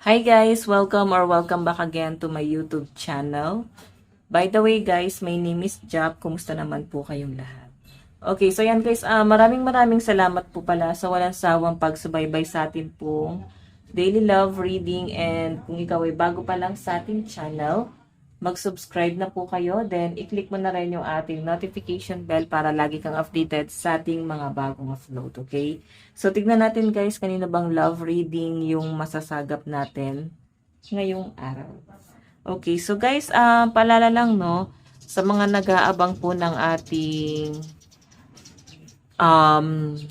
Hi guys! Welcome back again to my YouTube channel. By the way guys, my name is Jap. Kumusta naman po kayong lahat? Okay, so yan guys, maraming salamat po pala sa walang sawang pagsubaybay sa atin pong daily love reading, and kung ikaw ay bago pa lang sa ating channel, mag-subscribe na po kayo, then i-click mo na rin yung ating notification bell para lagi kang updated sa ating mga bagong upload, okay? So, tignan natin guys, kanina bang love reading yung masasagap natin ngayong araw. Okay, so guys, paalala lang no, sa mga nag-aabang po ng ating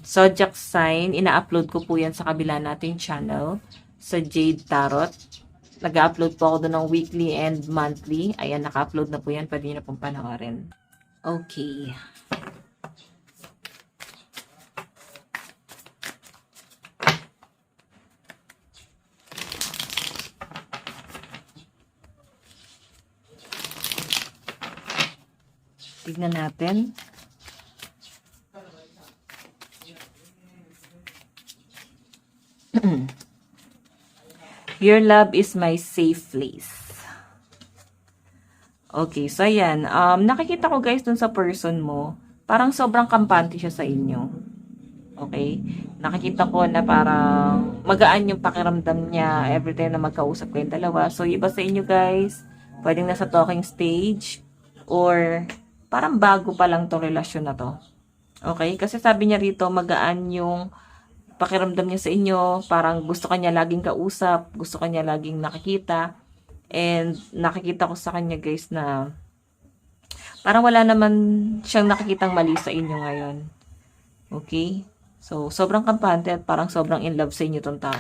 zodiac sign, ina-upload ko po yan sa kabila nating channel, sa Jade Tarot. Nag-upload po ako doon ng weekly and monthly. Ayan, naka-upload na po yan. Pwede nyo na pong panoorin. Okay. Tignan natin. Your love is my safe place. Okay, so ayan. Nakikita ko guys dun sa person mo, parang sobrang kampante siya sa inyo. Okay? Nakikita ko na parang magaan yung pakiramdam niya every time na magkausap kayong dalawa. So, iba sa inyo guys, pwedeng nasa talking stage or parang bago pa lang tong relasyon na to. Okay? Kasi sabi niya rito, magaan yung pakiramdam niya sa inyo, parang gusto kanya laging kausap, gusto kanya laging nakikita, and nakikita ko sa kanya guys na parang wala naman siyang nakikitang mali sa inyo ngayon. Okay? So, sobrang kampante at parang sobrang in love sa inyo tong tao.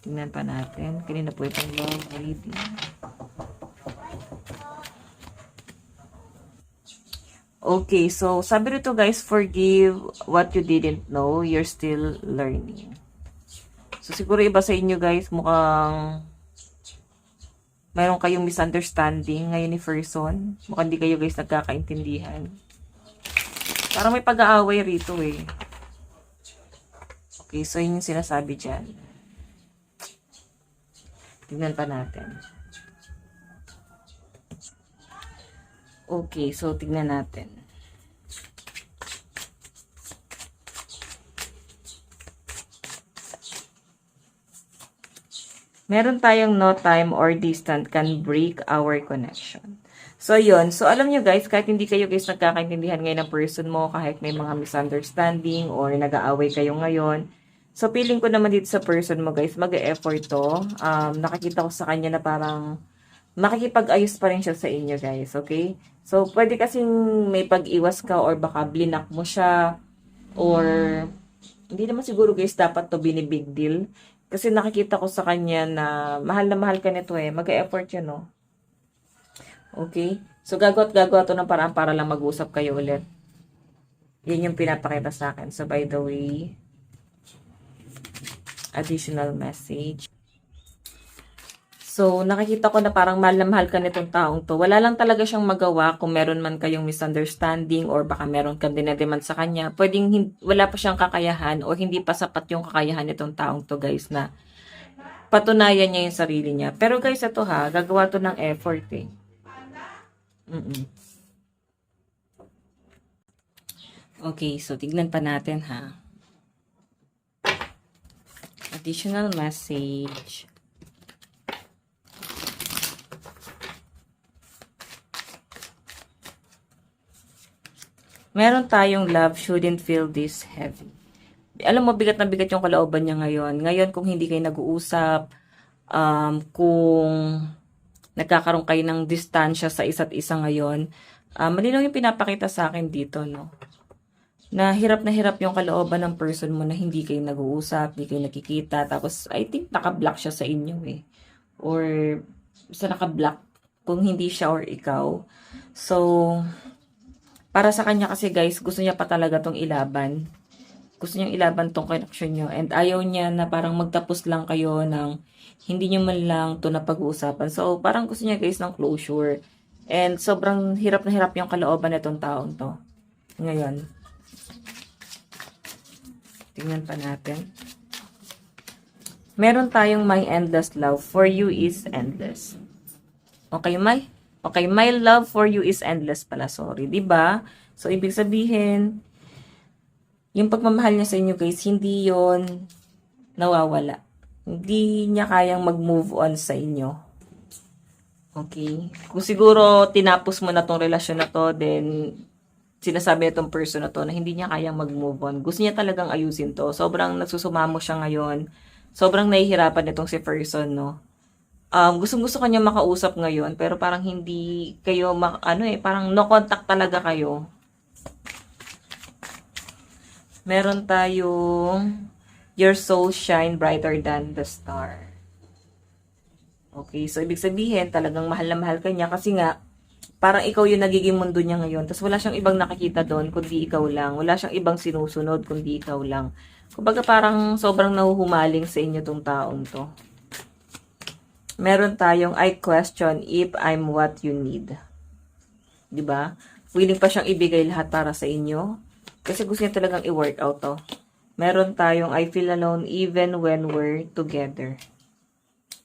Tingnan pa natin. Kanina po itong love reading. Okay, so sabi rito guys, forgive what you didn't know, you're still learning. So siguro iba sa inyo guys, mukhang mayroon kayong misunderstanding ngayon ni person. Mukhang di kayo guys nagkakaintindihan. Parang may pag-aaway rito eh. Okay, so yun yung sinasabi dyan. Tignan pa natin. Okay, so tignan natin. Meron tayong no time or distant can break our connection. So, yun. So, alam nyo guys, kahit hindi kayo guys nagkakaintindihan ngayon ng person mo, kahit may mga misunderstanding or nag-aaway kayo ngayon, so, feeling ko naman dito sa person mo guys, mag-e-effort to. Nakikita ko sa kanya na parang makikipag-ayos pa rin siya sa inyo guys, okay? So, pwede kasing may pag-iwas ka or baka blinak mo siya or hindi naman siguro guys dapat to binibig deal. Kasi nakikita ko sa kanya na mahal ka nito eh. Mag-e-effort yun, no? Okay? So, gagawa to ng paraan para lang mag-usap kayo ulit. Yan yung pinapakita sa akin. So, by the way, additional message. So, nakikita ko na parang mahal na mahal ka nitong taong to. Wala lang talaga siyang magawa kung meron man kayong misunderstanding or baka meron kang dinedemand sa kanya. Pwedeng wala pa siyang kakayahan o hindi pa sapat yung kakayahan nitong taong to guys na patunayan niya yung sarili niya. Pero guys, ito ha, gagawa to ng effort eh. Okay, so tignan pa natin ha. Additional message. Meron tayong love shouldn't feel this heavy. Alam mo, bigat na bigat yung kalooban niya ngayon. Ngayon, kung hindi kayo nag-uusap, kung nagkakaroon kayo ng distansya sa isa't isa ngayon, malinaw yung pinapakita sa akin dito, no? Na hirap yung kalooban ng person mo na hindi kayo nag-uusap, hindi kayo nakikita. Tapos, I think naka-block siya sa inyo eh. Or, basta naka-block kung hindi siya or ikaw. So, para sa kanya kasi guys, gusto niya pa talaga tong ilaban. Gusto niyang ilaban tong connection nyo. And ayaw niya na parang magtapos lang kayo ng hindi niyo man lang to na pag-uusapan. So, parang gusto niya guys ng closure. And sobrang hirap na hirap yung kalooban nitong taong to. Ngayon, tingnan pa natin. Meron tayong my endless love for you is endless. Okay, my love for you is endless pala, sorry, 'di ba? So ibig sabihin, yung pagmamahal niya sa inyo, guys, hindi 'yon nawawala. Hindi niya kayang mag-move on sa inyo. Okay? Kung siguro tinapos mo na tong relasyon na to, then sinasabi itong person na to na hindi niya kayang mag-move on. Gusto niya talagang ayusin to. Sobrang nagsusumamo siya ngayon. Sobrang nahihirapan itong si person, no? Gustong-gusto kanya makausap ngayon, pero parang hindi kayo, parang no contact talaga kayo. Meron tayong your soul shine brighter than the star. Okay, so ibig sabihin, talagang mahal na mahal ka niya kasi nga, parang ikaw yung nagiging mundo niya ngayon. Tapos wala siyang ibang nakikita doon, kundi ikaw lang. Wala siyang ibang sinusunod, kundi ikaw lang. Kumbaga parang sobrang nahuhumaling sa inyo tong taong to. Meron tayong I question if I'm what you need. 'Di ba? Willing pa siyang ibigay lahat para sa inyo. Kasi gusto niya talagang i-work out to. Meron tayong I feel alone even when we're together.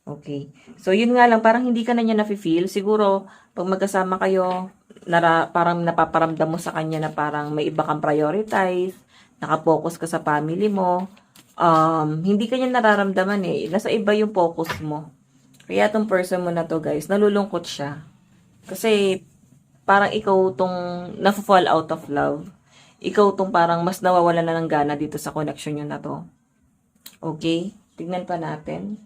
Okay. So, yun nga lang, parang hindi ka na niya nafe-feel. Siguro, pag magkasama kayo, parang napaparamdam mo sa kanya na parang may iba kang prioritize, nakapokus ka sa family mo, hindi ka niya nararamdaman eh. Nasa iba yung focus mo. Kaya tong person mo na to, guys, nalulungkot siya. Kasi, parang ikaw tong na-fall out of love. Ikaw tong parang mas nawawala na ng gana dito sa connection nyo na to. Okay? Tignan pa natin.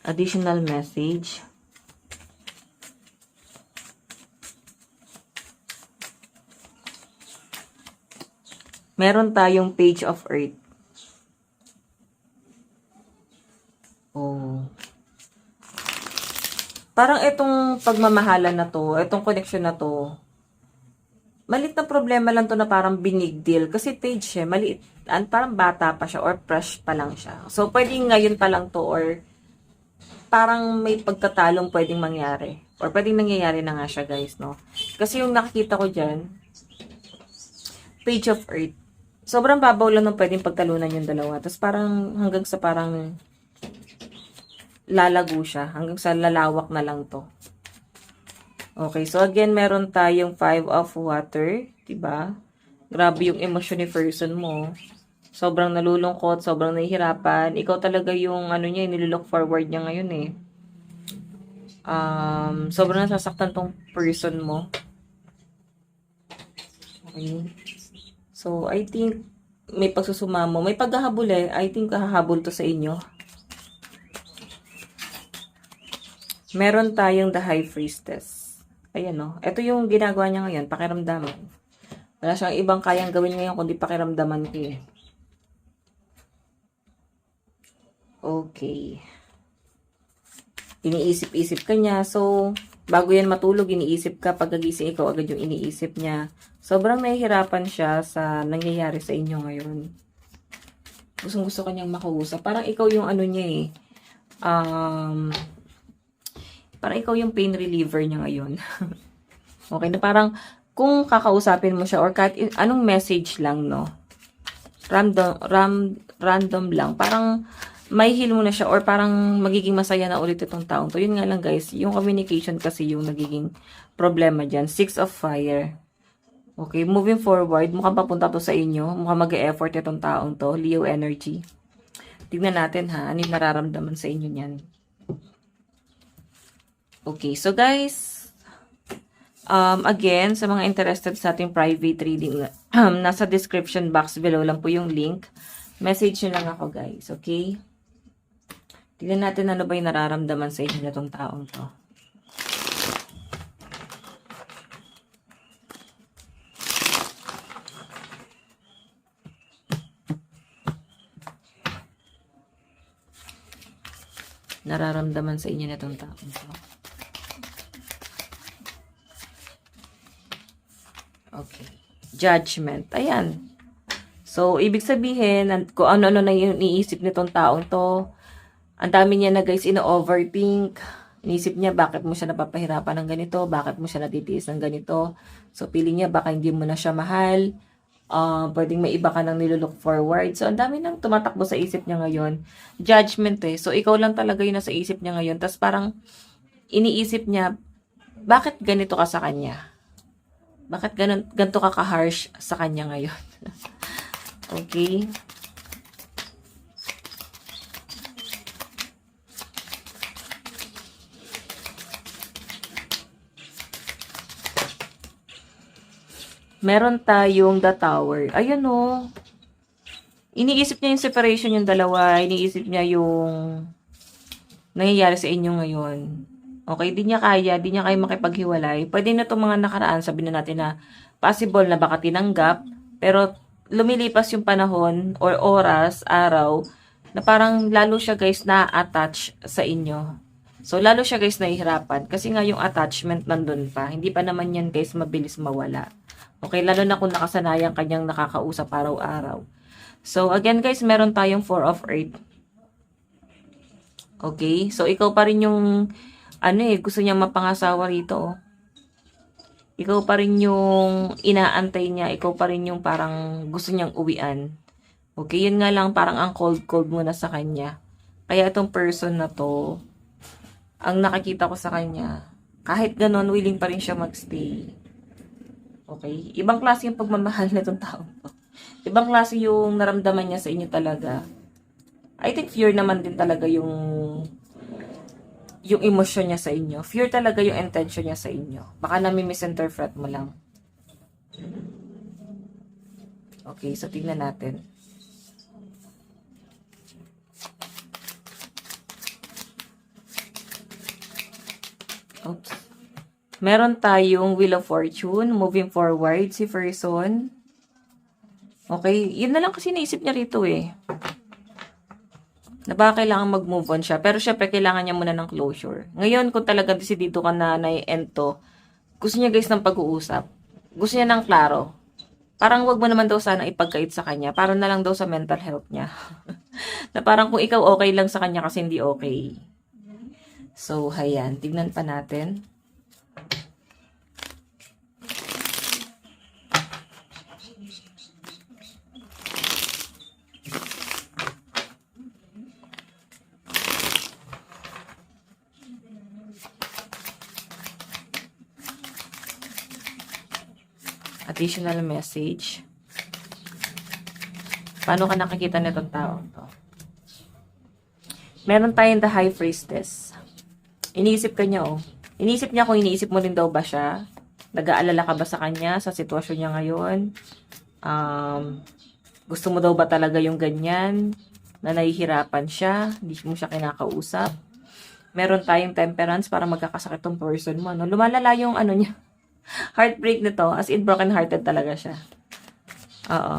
Additional message. Meron tayong page of earth. Oh. Parang itong pagmamahalan na to, itong connection na to, maliit na problema lang to na parang big deal. Kasi page eh, maliit. Parang bata pa siya or fresh pa lang siya. So, pwedeng ngayon pa lang to or parang may pagkatalong pwedeng mangyari. Or pwedeng nangyayari na nga siya, guys, no? Kasi yung nakikita ko dyan, page of earth. Sobrang babaw lang ng pwedeng pagtalunan yung dalawa. Tapos parang hanggang sa parang lalago siya. Hanggang sa lalawak na lang to. Okay, so again, meron tayong 5 of water. Diba? Grabe yung emosyon ni person mo. Sobrang nalulungkot, sobrang nahihirapan. Ikaw talaga yung niya, nilook forward niya ngayon eh. Sobrang nasasaktan tong person mo. Okay. So, I think may pagsusumamo. May paghahabol eh. I think hahabol to sa inyo. Meron tayong the high priestess. Ayan o. Ito yung ginagawa niya ngayon. Pakiramdaman. Wala siyang ibang kayang gawin ngayon kundi pakiramdaman ko eh. Okay. Iniisip-isip ka niya. So, bago yan matulog, iniisip ka. Pagkagising ikaw agad yung iniisip niya. Sobrang nahihirapan siya sa nangyayari sa inyo ngayon. Gustong-gusto ka niyang makausap. Parang ikaw yung niya eh. Parang ikaw yung pain reliever niya ngayon. Okay, na parang kung kakausapin mo siya or kahit anong message lang, no? Random lang. Parang may heal mo na siya or parang magiging masaya na ulit itong taong to. Yun nga lang, guys, yung communication kasi yung nagiging problema dyan. 6 of fire. Okay, moving forward, mukhang papunta to sa inyo. Mukhang mag-e-effort itong taong to. Leo energy. Tignan natin ha, ano yung nararamdaman sa inyo niyan. Okay, so guys, again, sa mga interested sa ating private reading, nasa description box below lang po yung link. Message nyo lang ako, guys, okay? Tignan natin ano ba yung nararamdaman sa inyo na itong taong to. Nararamdaman sa inyo na itong taong to. Okay. Judgment. Ayan. So, ibig sabihin, kung ano-ano na yung iniisip nitong taong to, ang dami niya na guys, ino-overthink. Inisip niya, bakit mo siya napapahirapan ng ganito? Bakit mo siya natitiis ng ganito? So, feeling niya, baka hindi mo na siya mahal. Pwedeng may iba ka nang nilook forward. So, ang dami nang tumatakbo sa isip niya ngayon. Judgment eh. So, ikaw lang talaga yun nasa isip niya ngayon. Tapos parang iniisip niya, bakit ganito ka sa kanya? Bakit ganito ka ka-harsh sa kanya ngayon? Okay? Meron tayong The Tower. Ayun o. Iniisip niya yung separation yung dalawa. Iniisip niya yung nangyayari sa inyo ngayon. Okay, di niya kaya makipaghiwalay. Pwede na itong mga nakaraan, sabihin na natin na possible na baka tinanggap, pero lumilipas yung panahon or oras, araw, na parang lalo siya guys na-attach sa inyo. So, lalo siya guys nahihirapan kasi nga yung attachment nandun pa. Hindi pa naman yan guys mabilis mawala. Okay, lalo na kung nakasanayan kanyang nakakausap araw-araw. So, again guys, meron tayong 4 of Earth. Okay, so ikaw pa rin yung gusto niya mapangasawa rito. Oh. Ikaw pa rin yung inaantay niya. Ikaw pa rin yung parang gusto niyang uwian. Okay, yun nga lang parang ang cold muna sa kanya. Kaya itong person na to, ang nakikita ko sa kanya, kahit ganon, willing pa rin siya magstay. Okay? Ibang klase yung pagmamahal na itong taong to. Ibang klase yung naramdaman niya sa inyo talaga. I think fear naman din talaga yung emosyon niya sa inyo. Fear talaga yung intention niya sa inyo. Baka nami-misinterpret mo lang. Okay, so tingnan natin. Oops. Meron tayong Wheel of Fortune, moving forward, si person. Okay, yun na lang kasi naisip niya rito eh. Na baka kailangan mag-move on siya. Pero syempre, kailangan niya muna ng closure. Ngayon, kung talaga desidido ka na na-end to, gusto niya guys ng pag-uusap. Gusto niya ng klaro. Parang wag mo naman daw sana ipagkait sa kanya. Para na lang daw sa mental health niya. Na parang kung ikaw okay lang sa kanya kasi hindi okay. So, hayan. Tignan pa natin. Additional message. Paano ka nakikita nitong taong to? Meron tayong the High Priestess. Iniisip ka niya, oh. Iniisip niya kung iniisip mo rin daw ba siya. Nag-aalala ka ba sa kanya, sa sitwasyon niya ngayon? Gusto mo daw ba talaga yung ganyan? Na nahihirapan siya, hindi mo siya kinakausap. Meron tayong Temperance para magkakasakit tong person mo. No? Lumalala yung niya. Heartbreak nito, as in broken-hearted talaga siya. Oo.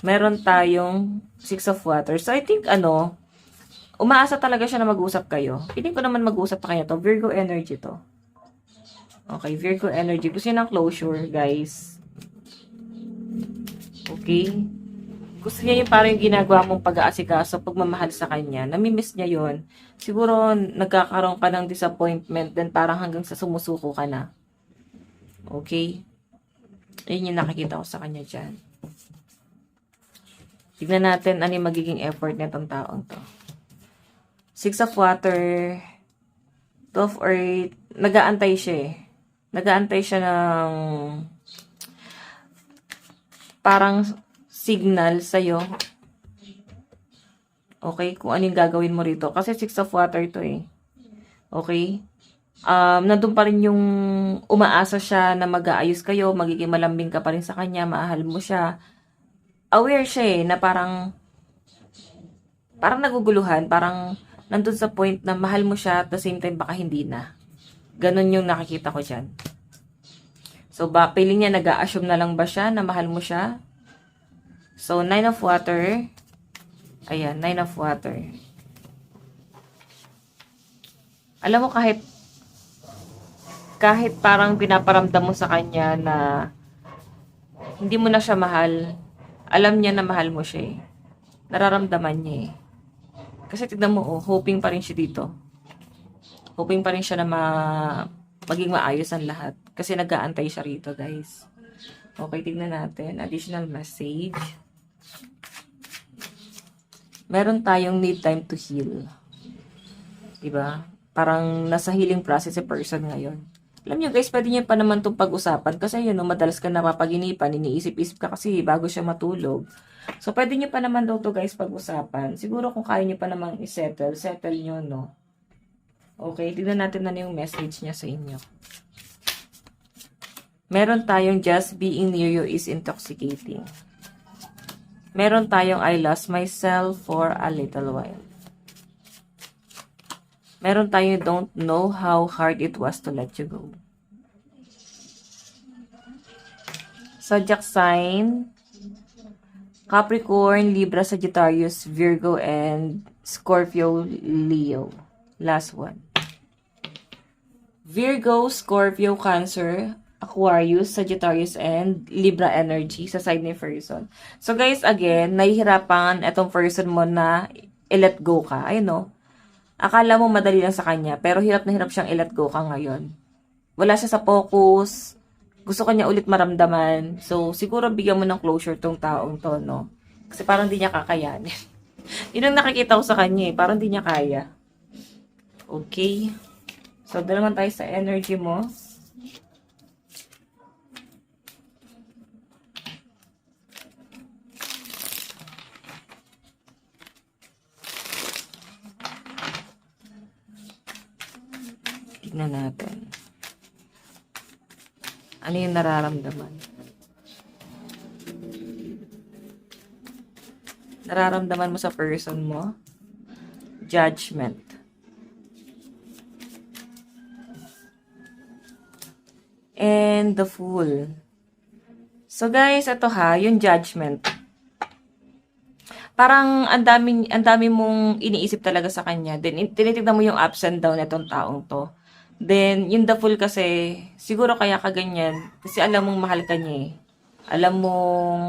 Meron tayong 6 of Water. So, I think, umaasa talaga siya na mag-usap kayo. Piling ko naman mag-usap pa kayo to. Virgo energy to. Okay, Virgo energy. Gusto niya ng closure, guys. Okay? Gusto niya yung parang yung ginagawa mong pag-aasikaso, pagmamahal sa kanya. Namimiss niya yon. Siguro, nagkakaroon ka ng disappointment, then parang hanggang sa sumusuko ka na. Okay? Ayun yung nakikita ko sa kanya dyan. Tignan natin ano yung magiging effort nitong taong to. 6 of Water, 2 of Earth, nag-aantay siya eh. Nag-aantay siya ng parang signal sa'yo. Okay? Kung ano yung gagawin mo rito. Kasi 6 of Water to eh. Okay? Nandun pa rin yung umaasa siya na mag-aayos kayo, magiging malambing ka pa rin sa kanya, maahal mo siya. Aware siya eh, na parang naguguluhan, parang nandun sa point na mahal mo siya at the same time baka hindi na. Ganon yung nakikita ko dyan. So, feeling niya nag-a-assume na lang ba siya na mahal mo siya? So, 9 of Water. Ayan, 9 of Water. Alam mo, kahit parang pinaparamdam mo sa kanya na hindi mo na siya mahal, alam niya na mahal mo siya eh. Nararamdaman niya eh. Kasi tignan mo, hoping pa rin siya dito. hoping pa rin siya na maging maayos ang lahat. Kasi nag-aantay siya rito, guys. Okay, tignan natin. Additional message. Meron tayong need time to heal. Diba? Parang nasa healing process si person ngayon. Alam nyo guys, pwede nyo pa naman itong pag-usapan kasi yun, no, madalas ka napapaginipan, iniisip-isip ka kasi bago siya matulog. So, pwede nyo pa naman daw to guys pag-usapan. Siguro kung kaya nyo pa naman settle nyo, no? Okay, tignan natin na yung message niya sa inyo. Meron tayong just being near you is intoxicating. Meron tayong I lost myself for a little while. Meron tayong don't know how hard it was to let you go. Zodiac sign, Capricorn, Libra, Sagittarius, Virgo, and Scorpio, Leo. Last one. Virgo, Scorpio, Cancer, Aquarius, Sagittarius, and Libra energy sa side ni person. So guys, again, nahihirapan itong person mo na i-let go ka. Ayun no? Akala mo madali lang sa kanya, pero hirap na hirap siyang i-let go ka ngayon. Wala siya sa focus. Gusto kanya ulit maramdaman. So, siguro bigyan mo ng closure tong taong to, no? Kasi parang di niya kakayanin. Yun ang nakikita ko sa kanya, eh. Parang di niya kaya. Okay. So, doon naman tayo sa energy mo. Tignan natin. Ano yung nararamdaman? Nararamdaman mo sa person mo? Judgment. And the Fool. So guys, ito ha, yung judgment. Parang ang dami mong iniisip talaga sa kanya. Then tinitignan mo yung ups and down nitong taong to. Then, yung the Fool kasi, siguro kaya ka ganyan. Kasi alam mong mahal ka niya eh. Alam mong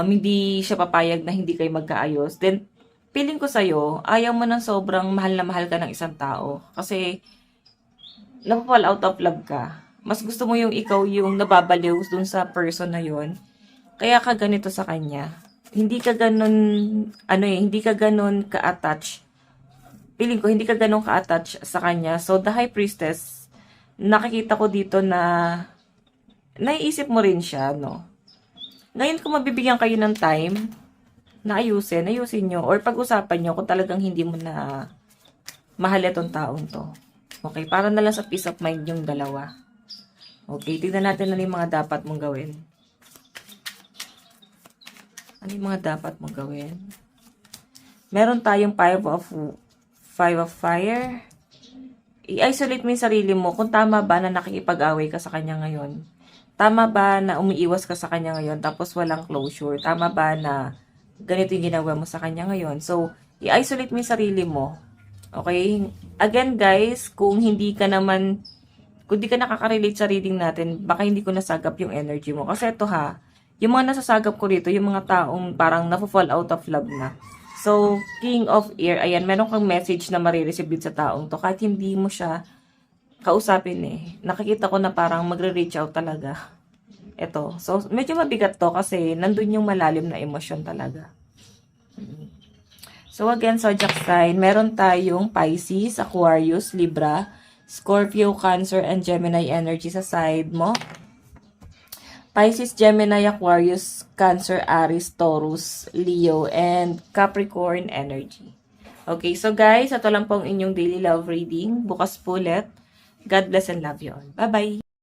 hindi siya papayag na hindi kayo magkaayos. Then, feeling ko sa'yo, ayaw mo ng sobrang mahal na mahal ka ng isang tao. Kasi, napapal out of love ka. Mas gusto mo yung ikaw yung nababaliw dun sa person na yon. Kaya ka ganito sa kanya. Hindi ka ganun, hindi ka ganun ka-attach. Feeling ko, hindi ka ganun ka-attach sa kanya. So, the High Priestess, nakikita ko dito na naiisip mo rin siya, no? Ngayon, kung mabibigyan kayo ng time na ayusin nyo, or pag-usapan nyo kung talagang hindi mo na mahal itong taong to. Okay, para na lang sa peace of mind yung dalawa. Okay, tignan natin ano yung mga dapat mong gawin. Ano yung mga dapat mong gawin? Meron tayong Five of Fire. I-isolate mo yung sarili mo kung tama ba na nakikipag-away ka sa kanya ngayon. Tama ba na umiiwas ka sa kanya ngayon tapos walang closure. Tama ba na ganito yung ginawa mo sa kanya ngayon. So, i-isolate mo yung sarili mo. Okay? Again guys, kung di ka nakaka-relate sa reading natin, baka hindi ko nasagap yung energy mo. Kasi ito ha, yung mga nasasagap ko rito, yung mga taong parang na-fall out of love na. So, King of Air, ayan, meron kang message na marireceive din sa taong to. Kahit hindi mo siya kausapin eh. Nakikita ko na parang magre-reach out talaga. Ito. So, medyo mabigat to kasi nandun yung malalim na emosyon talaga. So, again, zodiac sign, meron tayong Pisces, Aquarius, Libra, Scorpio, Cancer, and Gemini energy sa side mo. Pisces, Gemini, Aquarius, Cancer, Aries, Taurus, Leo, and Capricorn energy. Okay, so guys, ito lang po ang inyong daily love reading. Bukas po ulit. God bless and love you all. Bye-bye!